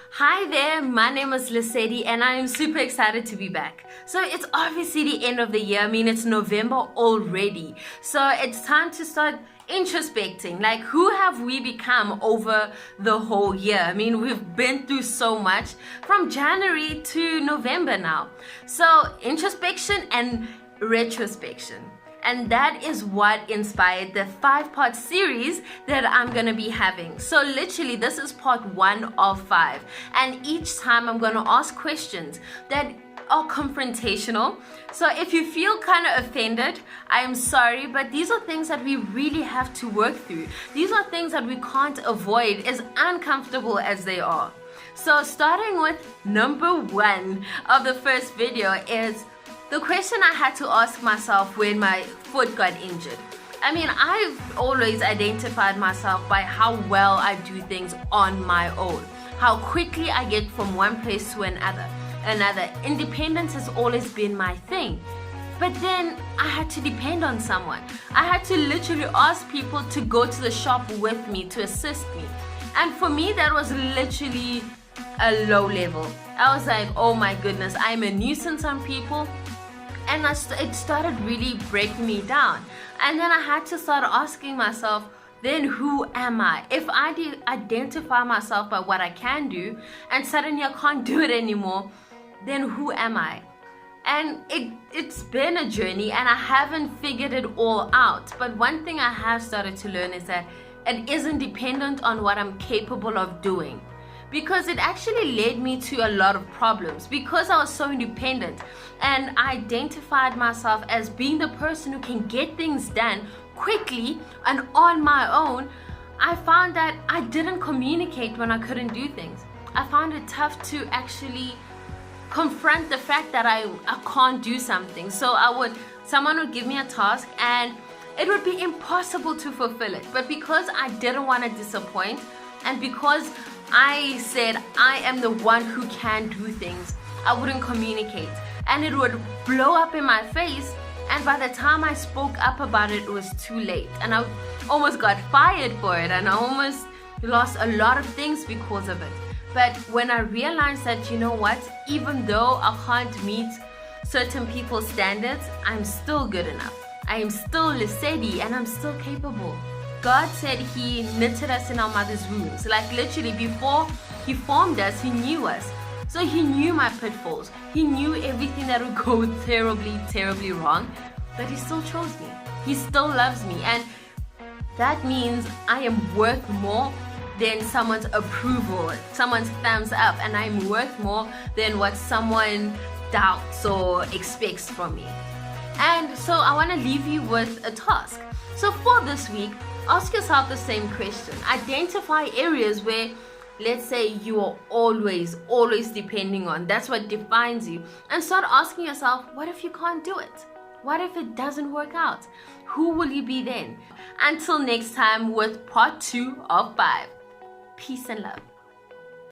Hi there, my name is Lesedi and I am super excited to be back. So it's obviously the end of the year. I mean, it's November already. So it's time to start introspecting. Like, who have we become over the whole year? I mean, we've been through so much from January to November now. So introspection and retrospection. And that is what inspired the 5-part series that I'm gonna be having. So literally, this is part 1 of 5. And each time I'm gonna ask questions that are confrontational. So if you feel kind of offended, I am sorry, but these are things that we really have to work through. These are things that we can't avoid, as uncomfortable as they are. So starting with number 1 of the first video is the question I had to ask myself when my foot got injured. I mean, I've always identified myself by how well I do things on my own, how quickly I get from one place to another. Independence has always been my thing. But then I had to depend on someone. I had to literally ask people to go to the shop with me, to assist me. And for me, that was literally a low level. I was like, oh my goodness, I'm a nuisance on people. And it started really breaking me down. And then I had to start asking myself, then who am I? If I identify myself by what I can do and suddenly I can't do it anymore, then who am I? And it's been a journey and I haven't figured it all out. But one thing I have started to learn is that it isn't dependent on what I'm capable of doing. Because it actually led me to a lot of problems because I was so independent and I identified myself as being the person who can get things done quickly and on my own. I found that I didn't communicate when I couldn't do things. I found it tough to actually confront the fact that I can't do something. So someone would give me a task and it would be impossible to fulfill it. But because I didn't want to disappoint, and because I said I am the one who can do things, I wouldn't communicate. And it would blow up in my face. And by the time I spoke up about it, it was too late. And I almost got fired for it. And I almost lost a lot of things because of it. But when I realized that, you know what, even though I can't meet certain people's standards, I'm still good enough. I am still Lesedi and I'm still capable. God said He knitted us in our mother's wombs. Like literally before He formed us, He knew us. So He knew my pitfalls. He knew everything that would go terribly, terribly wrong. But He still chose me. He still loves me. And that means I am worth more than someone's approval, someone's thumbs up. And I'm worth more than what someone doubts or expects from me. And so I want to leave you with a task. So for this week, ask yourself the same question. Identify areas where, let's say, you are always depending on. That's what defines you. And start asking yourself, what if you can't do it? What if it doesn't work out? Who will you be then? Until next time with part 2 of 5. Peace and love.